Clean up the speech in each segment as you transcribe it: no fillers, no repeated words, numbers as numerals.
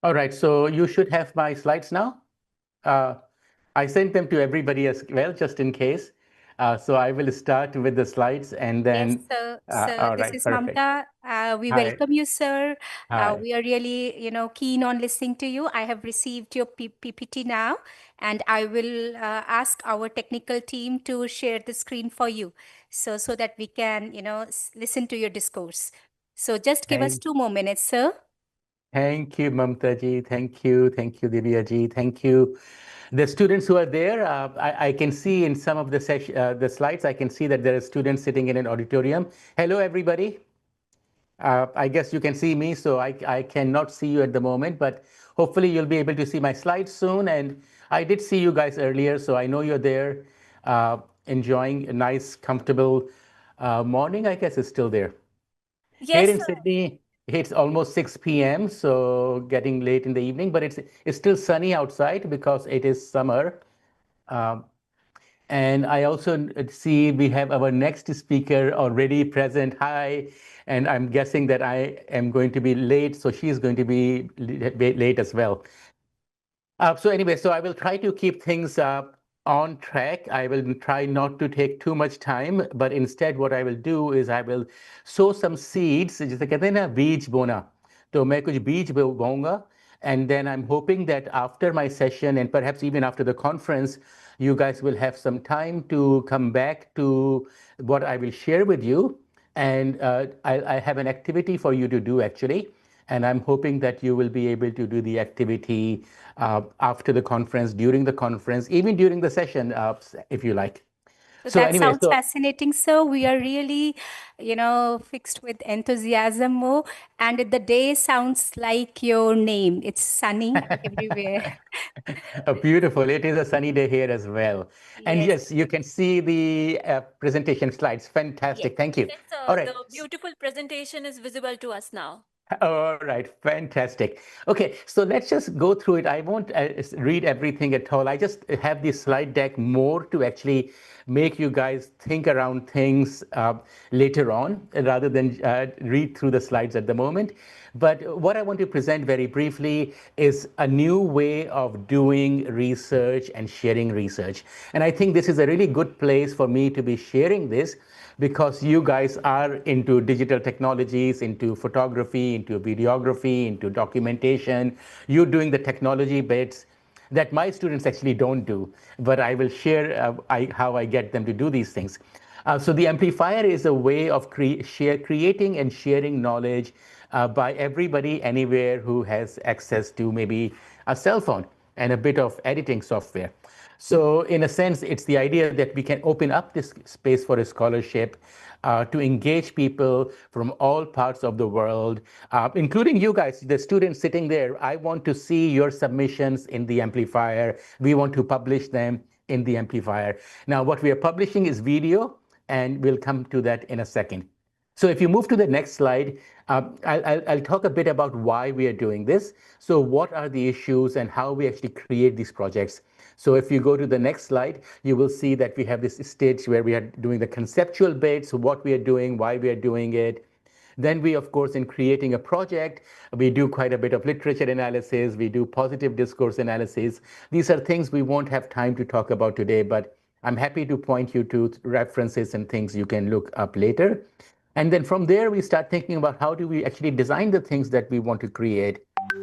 All right, so you should have my slides now. Uh, I sent them to everybody as well, just in case. So I will start with the slides and Yes, then, sir. Sir, all this right, is perfect. Mamta. We Hi, welcome you, sir. hi. We are really, keen on listening to you. I have received your PPT now, and I will ask our technical team to share the screen for you, so that we can, listen to your discourse. So just give us Thank, 2 more minutes, sir. thank you, Mamta ji. Thank you, Divya ji. Thank you. The students who are there, I can see in some of the slides, I can see that there are students sitting in an auditorium. Hello, everybody. I guess you can see me, so I cannot see you at the moment, but hopefully you'll be able to see my slides soon. And I did see you guys earlier, so I know you're there enjoying a nice, comfortable morning. I guess it's still there. Here Yes, in sir. Sydney, it's almost 6 p.m., so getting late in the evening, but it's still sunny outside because it is summer. Um, and I also see we have our next speaker already present. Hi. And I'm guessing that I am going to be late, so she's going to be late as well. So anyway, so I will try to keep things on track. I will try not to take too much time, but instead what I will do is I will sow some seeds. जैसे कहते हैं ना बीज बोना, तो मैं कुछ बीज बोऊंगा, and then I'm hoping that after my session and perhaps even after the conference, you guys will have some time to come back to what I will share with you. And I have an activity for you to do actually. And I'm hoping that you will be able to do the activity after the conference, during the conference, even during the session, if you like. So So that anyway, sounds so fascinating, sir. We are really, fixed with enthusiasm more. And the day sounds like your name. It's sunny everywhere. beautiful. It is a sunny day here as well. And Yes. yes, you can see the presentation slides. Yes. Fantastic. Thank you. Yes, All sir. right. The beautiful presentation is visible to us now. All right, fantastic. Okay, so let's just go through it. I won't read everything at all. I just have the slide deck more to actually make you guys think around things later on rather than read through the slides at the moment. But what I want to present very briefly is a new way of doing research and sharing research. And I think this is a really good place for me to be sharing this because you guys are into digital technologies, into photography, into videography, into documentation. You're doing the technology bits that my students actually don't do, but I will share how I get them to do these things. So the amplifier is a way of creating and sharing knowledge by everybody anywhere who has access to maybe a cell phone and a bit of editing software. So in a sense, it's the idea that we can open up this space for a scholarship to engage people from all parts of the world, including you guys, the students sitting there. I want to see your submissions in the amplifier. We want to publish them in the amplifier. Now, what we are publishing is video, and we'll come to that in a second. So if you move to the next slide, I'll talk a bit about why we are doing this. So what are the issues and how we actually create these projects. So if you go to the next slide, you will see that we have this stage where we are doing the conceptual bits, what we are doing, why we are doing it. Then we, of course, in creating a project, we do quite a bit of literature analysis, we do positive discourse analysis. These are things we won't have time to talk about today, but I'm happy to point you to references and things you can look up later. And then from there, we start thinking about how do we actually design the things that we want to create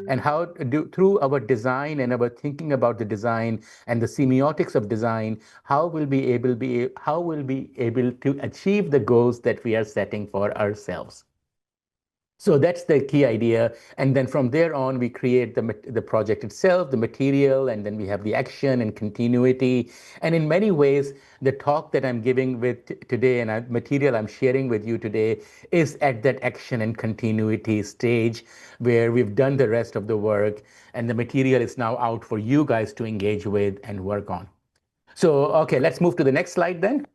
and how do through our design and our thinking about the design and the semiotics of design, how will be able to achieve the goals that we are setting for ourselves. So that's the key idea. And then from there on, we create the project itself, the material, and then we have the action and continuity. And in many ways, the talk that I'm giving with today and material I'm sharing with you today is at that action and continuity stage where we've done the rest of the work and the material is now out for you guys to engage with and work on. So, okay, let's move to the next slide then.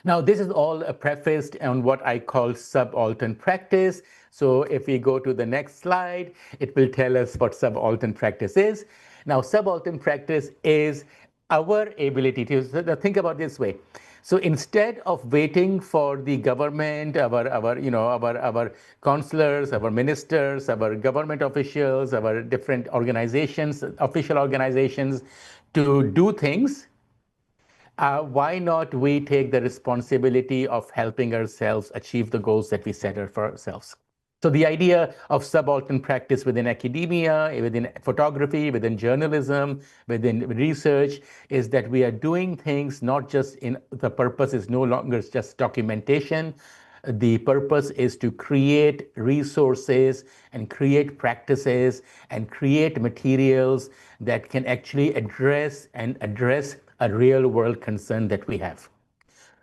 Now, this is all prefaced on what I call subaltern practice. So if we go to the next slide, it will tell us what subaltern practice is. Now, subaltern practice is our ability to think about this way. So instead of waiting for the government, our counselors, our ministers, our government officials, our different organizations, official organizations to do things, why not we take the responsibility of helping ourselves achieve the goals that we set for ourselves? So the idea of subaltern practice within academia, within photography, within journalism, within research is that we are doing things not just in the purpose is no longer just documentation. The purpose is to create resources and create practices and create materials that can actually address a real world concern that we have.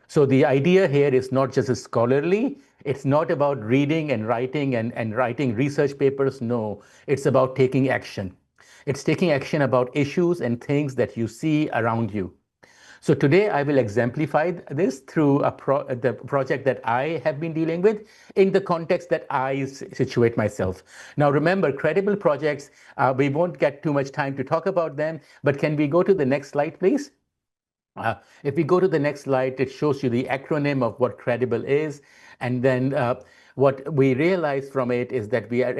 So the idea here is not just a scholarly, it's not about reading and writing research papers. No, it's about taking action. It's taking action about issues and things that you see around you. So today I will exemplify this through the project that I have been dealing with in the context that I situate myself. Now remember, credible projects, we won't get too much time to talk about them, but can we go to the next slide, please? If we go to the next slide, it shows you the acronym of what credible is. And then what we realize from it is that we are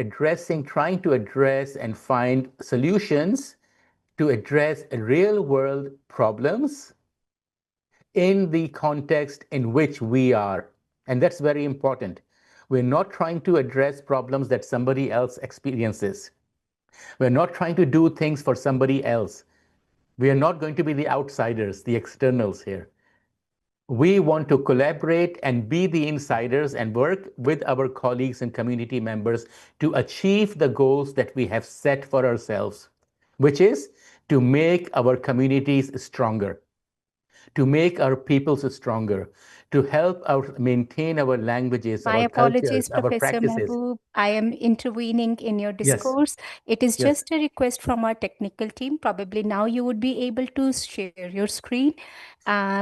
trying to address and find solutions to address real world problems in the context in which we are. And that's very important. We're not trying to address problems that somebody else experiences. We're not trying to do things for somebody else. We are not going to be the outsiders, the externals here. We want to collaborate and be the insiders and work with our colleagues and community members to achieve the goals that we have set for ourselves, which is to make our communities stronger, to make our peoples stronger, to help maintain our languages, My our cultures, apologies, our Professor practices. Mahboob. I am intervening in your Yes, discourse. It is yes. just a request from our technical team. Probably now you would be able to share your screen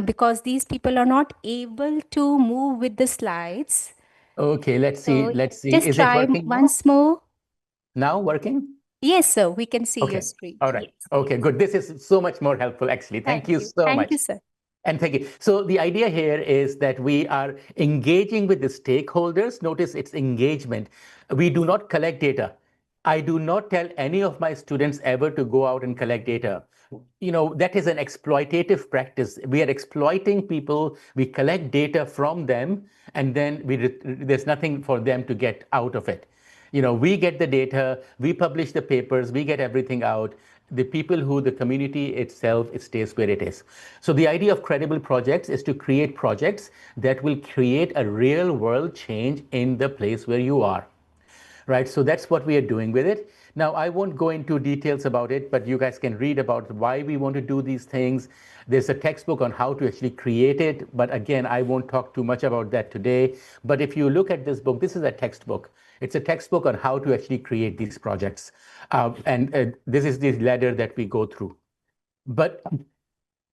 because these people are not able to move with the slides. Okay, let's see. So Let's see. just Is it try working now? once more. Now working? Yes, sir, we can see your Okay. screen. All right. Yes. Okay, good. This is so much more helpful, actually. Thank Thank you you. so Thank you, much. sir. And thank you. So the idea here is that we are engaging with the stakeholders. Notice it's engagement. We do not collect data. I do not tell any of my students ever to go out and collect data. That is an exploitative practice. We are exploiting people. We collect data from them, and then there's nothing for them to get out of it. We get the data, we publish the papers, we get everything out. The people the community itself, it stays where it is. So the idea of credible projects is to create projects that will create a real world change in the place where you are. Right, so that's what we are doing with it. Now, I won't go into details about it, but you guys can read about why we want to do these things. There's a textbook on how to actually create it, but again, I won't talk too much about that today. But if you look at this book, this is a textbook. It's a textbook on how to actually create these projects. And this is the ladder that we go through. But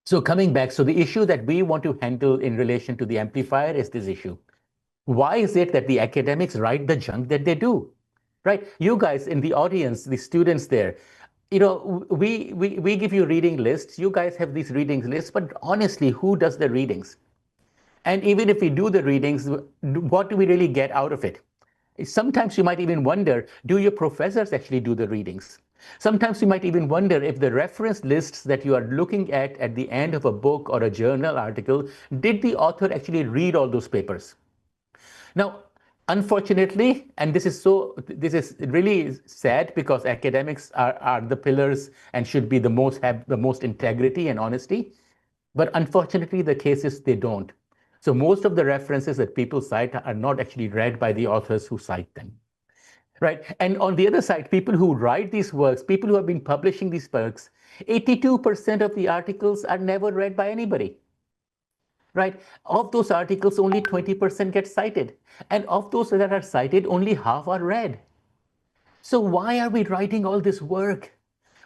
so coming back, so the issue that we want to handle in relation to the amplifier is this issue. Why is it that the academics write the junk that they do? Right? You guys in the audience, the students there, we give you reading lists. You guys have these reading lists, but honestly, who does the readings? And even if we do the readings, what do we really get out of it? Sometimes you might even wonder, do your professors actually do the readings? Sometimes you might even wonder if the reference lists that you are looking at the end of a book or a journal article, did the author actually read all those papers? Now, unfortunately, and this is really sad because academics are the pillars and should be have the most integrity and honesty. But unfortunately, the case is they don't. So most of the references that people cite are not actually read by the authors who cite them. Right. And on the other side, people who write these works, people who have been publishing these works, 82% of the articles are never read by anybody. Right? Of those articles, only 20% get cited. And of those that are cited, only half are read. So why are we writing all this work?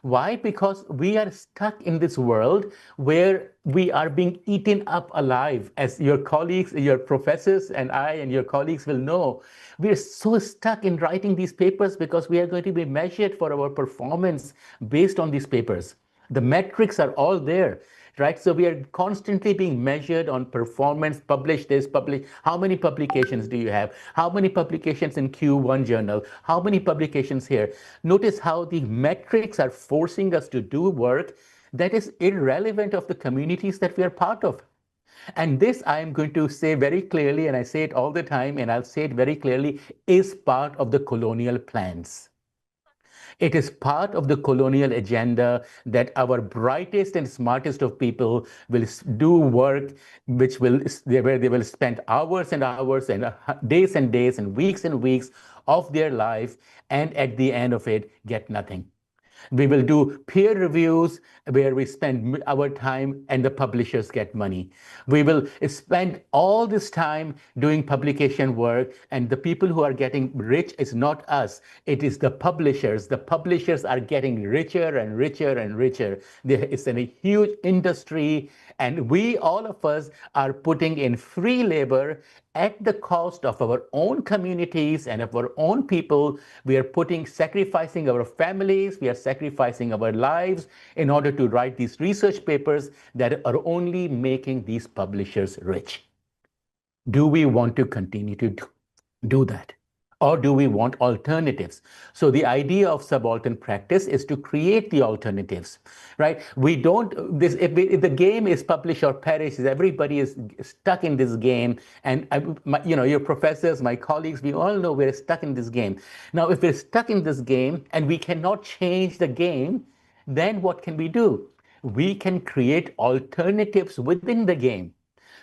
Why? Because we are stuck in this world where we are being eaten up alive. As your colleagues, your professors, and I and your colleagues will know, we are so stuck in writing these papers because we are going to be measured for our performance based on these papers. The metrics are all there. right? So we are constantly being measured on performance, publish this, publish, how many publications do you have? How many publications in Q1 journal? How many publications here? Notice how the metrics are forcing us to do work that is irrelevant of the communities that we are part of. And this I am going to say very clearly, and I say it all the time, and I'll say it very clearly, is part of the colonial plans. It is part of the colonial agenda that our brightest and smartest of people will do work which will where they will spend hours and hours and days and weeks of their life, and at the end of it get nothing. We will do peer reviews where we spend our time and the publishers get money. We will spend all this time doing publication work, and the people who are getting rich is not us, it is the publishers. The publishers are getting richer and richer and richer. There is a huge industry, and we, all of us, are putting in free labor at the cost of our own communities and of our own people. We are sacrificing our families, we are sacrificing our lives in order to write these research papers that are only making these publishers rich. Do we want to continue to do that? Or do we want alternatives? So the idea of subaltern practice is to create the alternatives, right? We don't, if the game is publish or perish, everybody is stuck in this game. And your professors, my colleagues, we all know we're stuck in this game. Now, if we're stuck in this game and we cannot change the game, then what can we do? We can create alternatives within the game.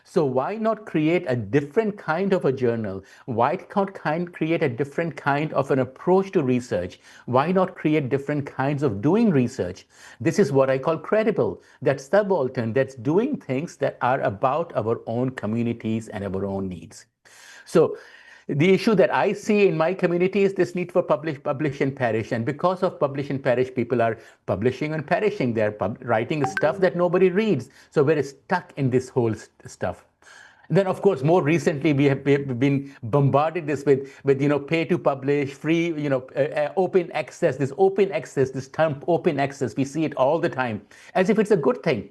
So why not create a different kind of a journal? Why not create a different kind of an approach to research? Why not create different kinds of doing research? This is what I call credible. That's subaltern. That's doing things that are about our own communities and our own needs. So the issue that I see in my community is this need for publish and perish. And because of publish and perish, people are publishing and perishing. They're writing stuff that nobody reads. So we're stuck in this whole stuff. Then, of course, more recently, we have been bombarded with pay to publish, free, open access, this term open access. We see it all the time as if it's a good thing.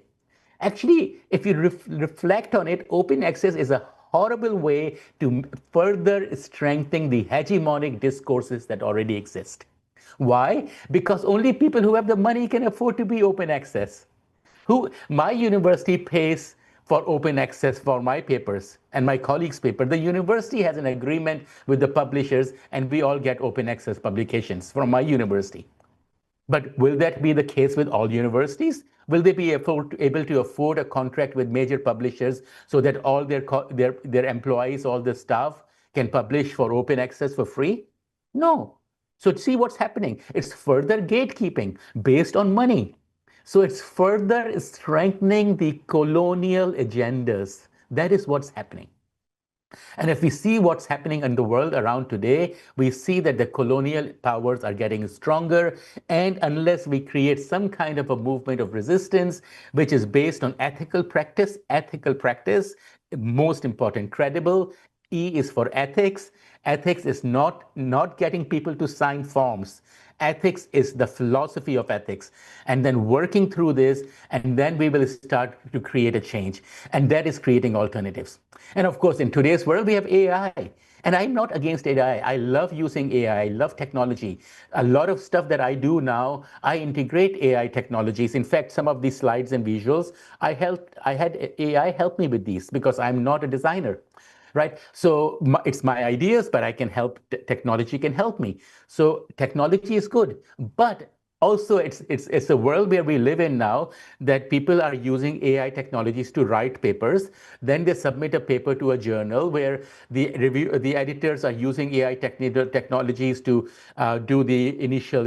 Actually, if you reflect on it, open access is a horrible way to further strengthen the hegemonic discourses that already exist. Why? Because only people who have the money can afford to be open access. My university pays for open access for my papers and my colleagues' paper. The university has an agreement with the publishers, and we all get open access publications from my university. But will that be the case with all universities? Will they be able to afford a contract with major publishers so that all their employees, all the staff, can publish for open access for free? No. So see what's happening. It's further gatekeeping based on money. So it's further strengthening the colonial agendas. That is what's happening. And if we see what's happening in the world around today, we see that the colonial powers are getting stronger. And unless we create some kind of a movement of resistance, which is based on ethical practice, most important, credible. E is for ethics. Ethics is not getting people to sign forms. Ethics is the philosophy of ethics, and then working through this, and then we will start to create a change, and that is creating alternatives. And of course, in today's world, we have AI. And I'm not against AI. I love using AI. I love technology. A lot of stuff that I do now, I integrate AI technologies. In fact, some of these slides and visuals, I had AI help me with these because I'm not a designer. Right? So it's my ideas, but I can help, technology can help me. So technology is good, but also it's a world where we live in now that people are using AI technologies to write papers. Then they submit a paper to a journal where the editors are using AI technologies to do the initial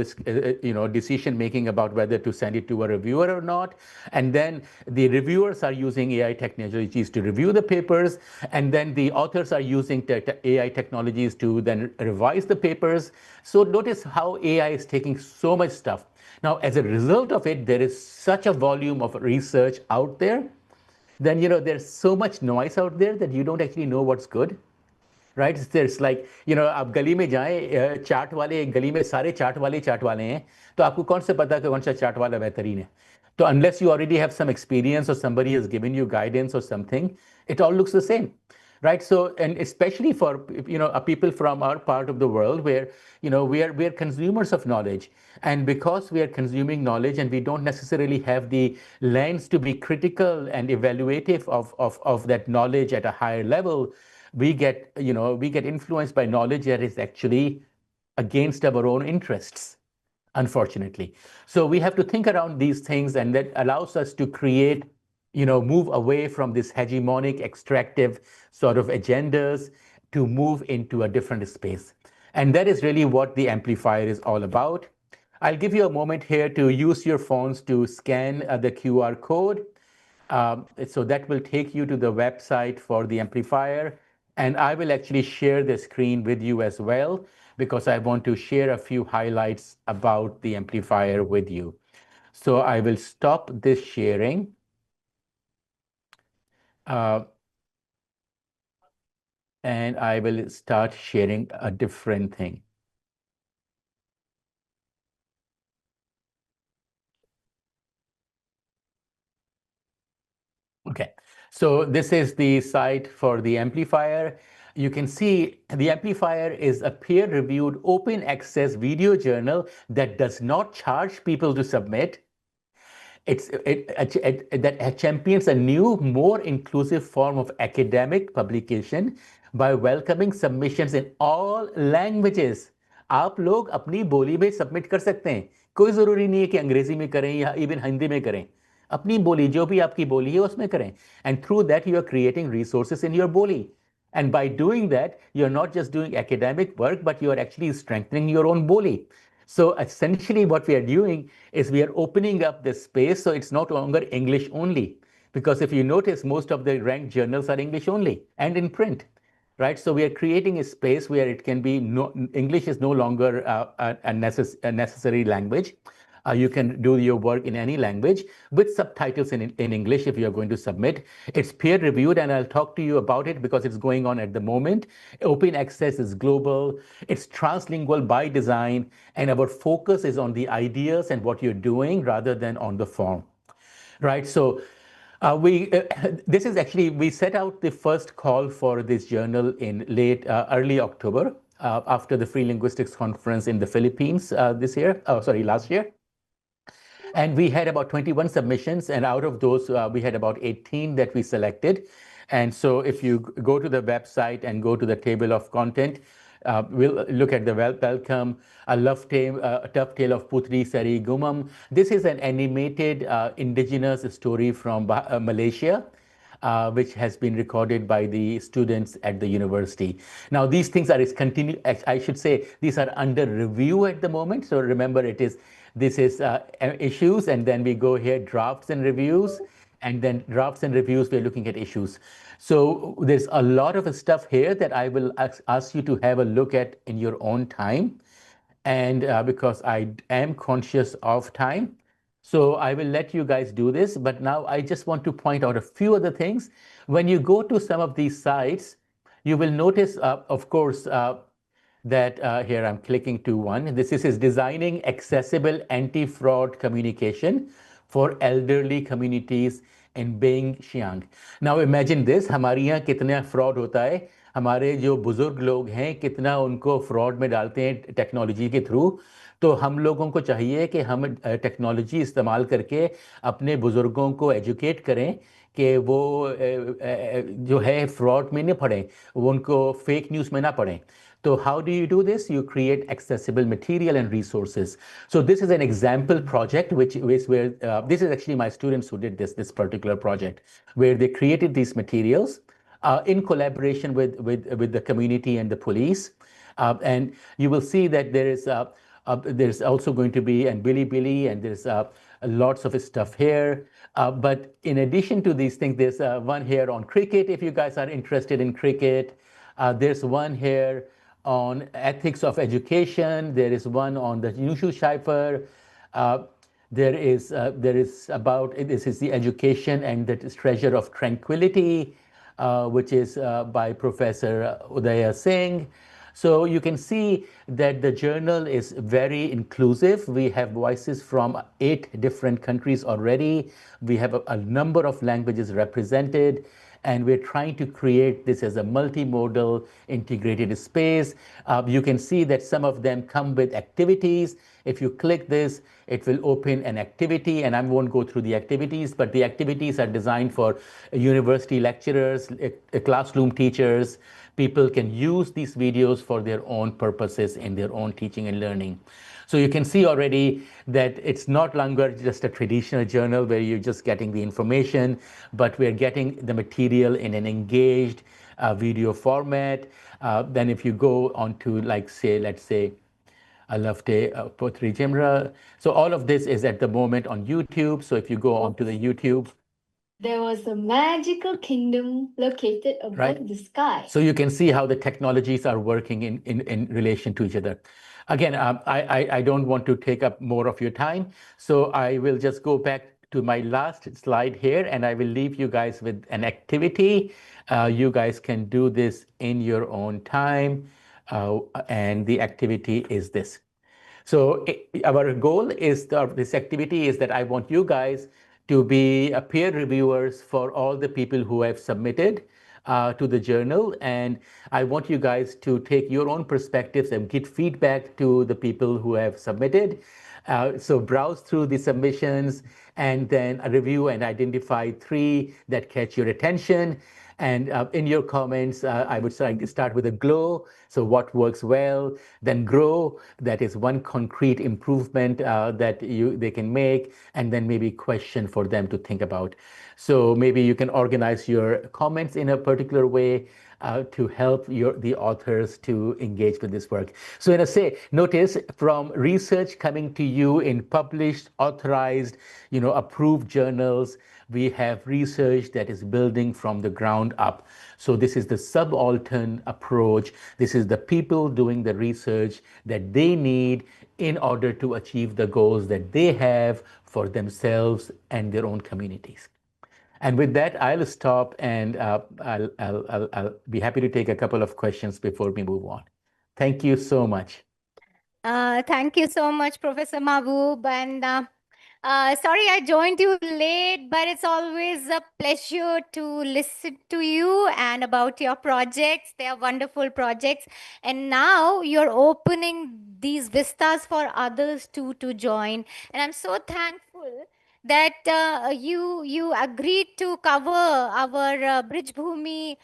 decision making about whether to send it to a reviewer or not. And then the reviewers are using AI technologies to review the papers, and then the authors are using AI technologies to then revise the papers. So notice how AI is taking so much stuff. Now, as a result of it, there is such a volume of research out there. Then, there's so much noise out there that you don't actually know what's good. right? There's like, आप गली में जाएं, चाट वाले गली में सारे चाट वाले हैं, तो आपको कौन से पता कि कौन सा चाट वाला बेहतरीन है? तो unless you already have some experience or somebody has given you guidance or something, it all looks the same, right? So, and especially for people from our part of the world where we are consumers of knowledge, and because we are consuming knowledge and we don't necessarily have the lens to be critical and evaluative of that knowledge at a higher level, we get influenced by knowledge that is actually against our own interests, unfortunately. So we have to think around these things, and that allows us to create, move away from this hegemonic, extractive sort of agendas to move into a different space. And that is really what the amplifier is all about. I'll give you a moment here to use your phones to scan the QR code. So that will take you to the website for the amplifier. And I will actually share the screen with you as well, because I want to share a few highlights about the amplifier with you. So I will stop this sharing. And I will start sharing a different thing. Okay, so this is the site for the amplifier. You can see the amplifier is a peer-reviewed open access video journal that does not charge people to submit. That champions a new, more inclusive form of academic publication by welcoming submissions in all languages. आप लोग अपनी बोली में submit कर सकते हैं, कोई ज़रूरी नहीं है कि अंग्रेजी में करें या इवन हिंदी में करें. अपनी बोली, जो भी आपकी बोली है उसमें करें. And through that you are creating resources in your बोली. And by doing that, you're not just doing academic work, but you are actually strengthening your own boli. So essentially what we are doing is we are opening up this space so it's not longer English only. Because if you notice, most of the ranked journals are English only and in print, right? So we are creating a space where it can be, English is no longer a necessary language. You can do your work in any language with subtitles in English if you're going to submit. It's peer reviewed, and I'll talk to you about it because it's going on at the moment. Open access is global, it's translingual by design, and our focus is on the ideas and what you're doing rather than on the form, right? So this is actually, we set out the first call for this journal in early October after the Free Linguistics Conference in the Philippines last year. And we had about 21 submissions, and out of those, we had about 18 that we selected. And so if you go to the website and go to the table of content, we'll look at the welcome, a tough tale of Putri Sari Gumam. This is an animated indigenous story from Malaysia. Which has been recorded by the students at the university. Now, these things are I should say, these are under review at the moment. So remember, this is issues, and then we go here, drafts and reviews, and then drafts and reviews, we're looking at issues. So there's a lot of stuff here that I will ask you to have a look at in your own time. And because I am conscious of time, so I will let you guys do this. But now I just want to point out a few other things. When you go to some of these sites, you will notice, of course, that here I'm clicking to one. This is designing accessible anti-fraud communication for elderly communities in Beijing. Now imagine this, हमारे यहाँ कितना fraud होता है, हमारे जो बुजुर्ग लोग हैं कितना उनको fraud में डालते हैं टेक्नोलॉजी के थ्रू. तो हम लोगों को चाहिए कि हम टेक्नोलॉजी इस्तेमाल करके अपने बुजुर्गों को एजुकेट करें कि वो जो है फ्रॉड में न पड़ें, वो उनको फेक न्यूज़ में ना पड़ें. So how do you do this? You create accessible material and resources. So this is an example project, which is where this is actually my students who did this particular project, where they created these materials in collaboration with the community and the police. And you will see that there's also going to be and Bilibili, and there's lots of stuff here. But in addition to these things, there's one here on cricket, if you guys are interested in cricket. There's one here on ethics of education. There is one on the Nushu Schleifer. There is about, this is the education and the treasure of tranquility. which is by Professor Udaya Singh. So you can see that the journal is very inclusive. We have voices from 8 different countries already. We have a number of languages represented, and we're trying to create this as a multimodal integrated space. You can see that some of them come with activities. If you click this, it will open an activity, and I won't go through the activities, but the activities are designed for university lecturers, classroom teachers. People can use these videos for their own purposes in their own teaching and learning. So you can see already that it's not longer just a traditional journal where you're just getting the information, but we're getting the material in an engaged video format. Then if you go on to, like, say, let's say, Alafte Potri Jimra. So all of this is at the moment on YouTube. So if you go onto the YouTube, there was a magical kingdom located above the sky. So you can see how the technologies are working in relation to each other. Again, I don't want to take up more of your time, so I will just go back to my last slide here, and I will leave you guys with an activity. You guys can do this in your own time, and the activity is this. So our goal is this activity is that I want you guys to be peer reviewers for all the people who have submitted to the journal. And I want you guys to take your own perspectives and give feedback to the people who have submitted. So browse through the submissions and then review and identify 3 that catch your attention. And in your comments, I would start with a glow. So what works well, then grow. That is one concrete improvement that they can make, and then maybe question for them to think about. So maybe you can organize your comments in a particular way to help the authors to engage with this work. So notice from research coming to you in published, authorized, approved journals, we have research that is building from the ground up. So this is the subaltern approach. This is the people doing the research that they need in order to achieve the goals that they have for themselves and their own communities. And with that, I'll stop, and I'll be happy to take a couple of questions before we move on. Thank you so much. Thank you so much, Professor Mahboob. And sorry I joined you late, but it's always a pleasure to listen to you and about your projects. They are wonderful projects. And now you're opening these vistas for others to join. And I'm so thankful that you agreed to cover our Bridge Bhumi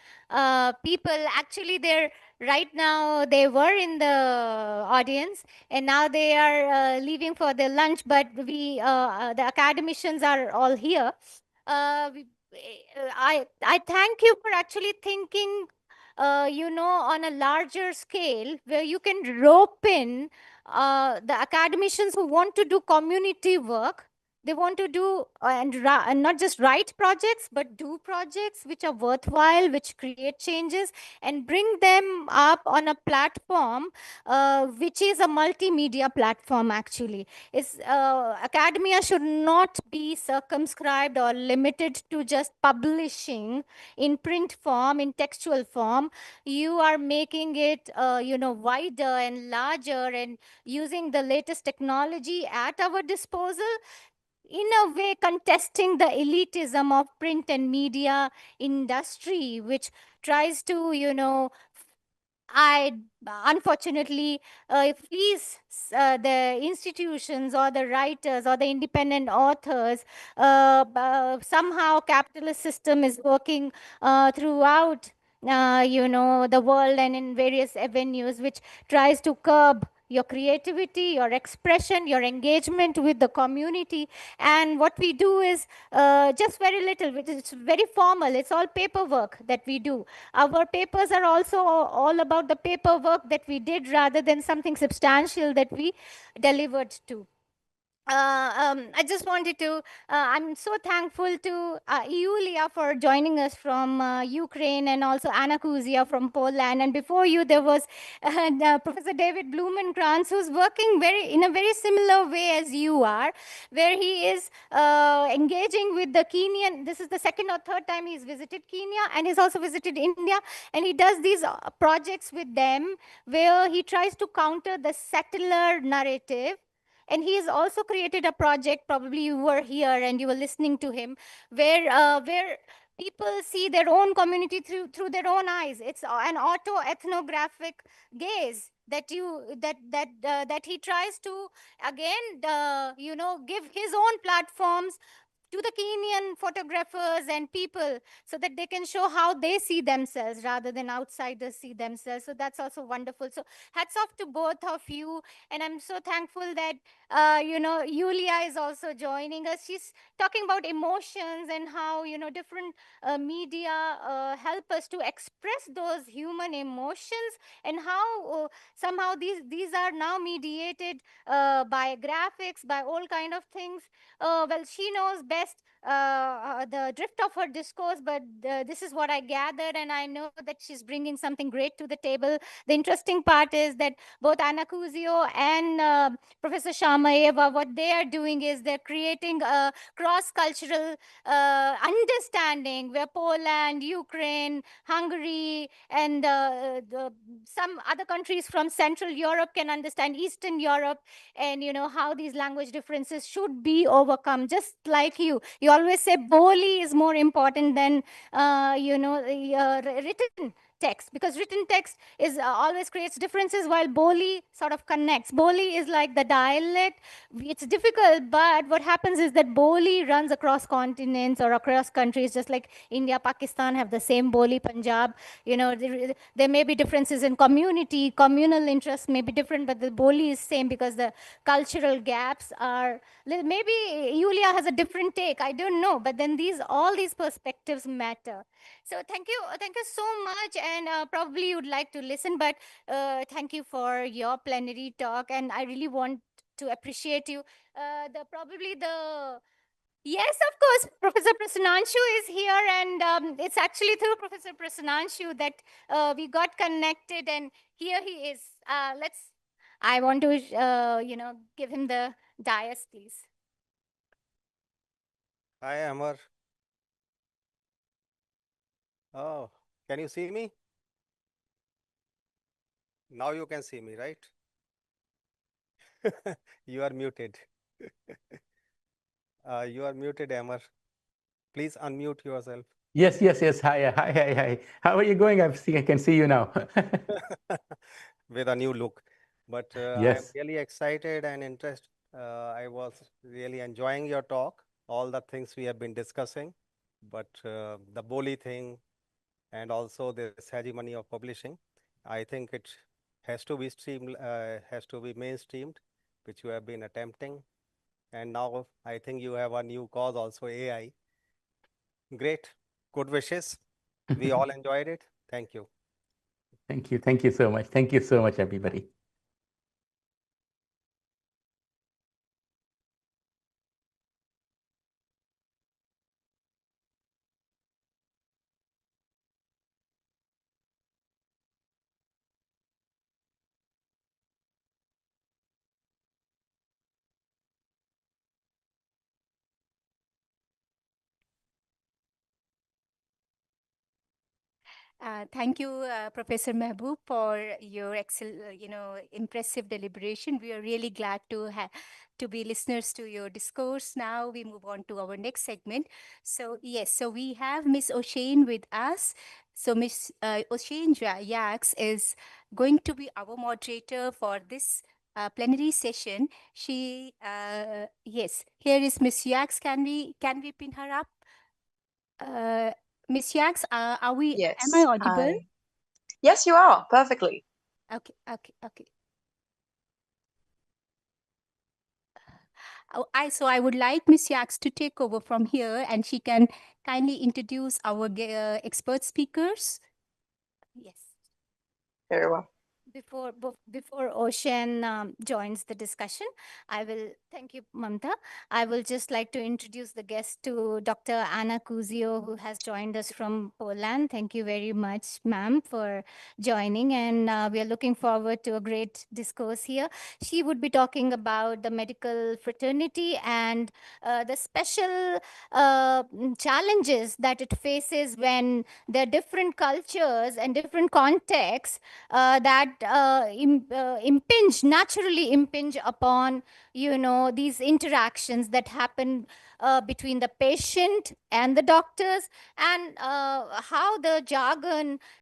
people. Actually, they're right now, they were in the audience, and now they are leaving for their lunch, but the academicians are all here. I thank you for actually thinking, on a larger scale, where you can rope in the academicians who want to do community work. They want to do and not just write projects, but do projects which are worthwhile, which create changes, and bring them up on a platform which is a multimedia platform. Actually, academia should not be circumscribed or limited to just publishing in print form, in textual form. You are making it wider and larger, and using the latest technology at our disposal, in a way contesting the elitism of print and media industry, which tries to, I unfortunately please the institutions or the writers or the independent authors. Somehow capitalist system is working throughout the world and in various avenues, which tries to curb your creativity, your expression, your engagement with the community. And what we do is just very little, which is very formal. It's all paperwork that we do. Our papers are also all about the paperwork that we did, rather than something substantial that we delivered to. I just wanted to, I'm so thankful to Yulia for joining us from Ukraine, and also Anna Kuzia from Poland. And before you, there was Professor David Blumenkrantz, who's working in a very similar way as you are, where he is engaging with the Kenyan. This is the second or third time he's visited Kenya, and he's also visited India. And he does these projects with them where he tries to counter the settler narrative. And he has also created a project, probably you were here and you were listening to him, where people see their own community through their own eyes. It's an auto ethnographic gaze that he tries to again give his own platforms to the Kenyan photographers and people, so that they can show how they see themselves rather than outsiders see themselves. So that's also wonderful. So hats off to both of you. And I'm so thankful that, Yulia is also joining us. She's talking about emotions and how, different media help us to express those human emotions, and how somehow these are now mediated by graphics, by all kind of things. Well, she knows best the drift of her discourse, but this is what I gathered, and I know that she's bringing something great to the table. The interesting part is that both Anna Kuzio and Professor Shamaeva, what they are doing is they're creating a cross-cultural understanding where Poland, Ukraine, Hungary, and some other countries from Central Europe can understand Eastern Europe, and how these language differences should be overcome. Just like you always say Boli is more important than written text, because written text is always creates differences, while Boli sort of connects. Boli is like the dialect. It's difficult, but what happens is that Boli runs across continents or across countries, just like India, Pakistan have the same Boli. Punjab, there may be differences in communal interests may be different, but the Boli is same, because the cultural gaps are, maybe Yulia has a different take, I don't know, but then all these perspectives matter. So thank you so much, and probably you'd like to listen, but thank you for your plenary talk, and I really want to appreciate you. The Yes, of course. Professor Prasannanshu is here, and it's actually through Professor Prasannanshu that we got connected, and here he is. I want to, give him the dais, please. Hi, Ahmar. Oh, can you see me? Now you can see me, right? You are muted. You are muted, Ahmar. Please unmute yourself. Yes. Hi. How are you going? I can see you now. With a new look. But I am Yes. really excited and interested. I was really enjoying your talk, all the things we have been discussing, but the Boli thing and also this hegemony of publishing, I think it has to be mainstreamed, which you have been attempting. And now I think you have a new cause also, AI. Great. Good wishes. We all enjoyed it. Thank you. Thank you. Thank you so much. Thank you so much, everybody. Thank you, Professor Mahboob, for your impressive deliberation. We are really glad to be listeners to your discourse. Now we move on to our next segment. So yes, so we have Miss O'Shane with us. So Miss O'Shane Yax is going to be our moderator for this plenary session. Yes, here is Miss Yax. Can we pin her up? Miss Yax, am I Yes. audible? Hi. Yes, you are perfectly. Okay. So I would like Miss Yax to take over from here, and she can kindly introduce our expert speakers. Yes. Very well. Before Ocean joins the discussion, I will thank you, Mamta. I will just like to introduce the guest to Dr. Anna Kuzio, who has joined us from Poland. Thank you very much, ma'am, for joining, and we are looking forward to a great discourse here. She would be talking about the medical fraternity and the special challenges that it faces when there are different cultures and different contexts that naturally impinge upon, these interactions that happen between the patient and the doctors, and how the jargon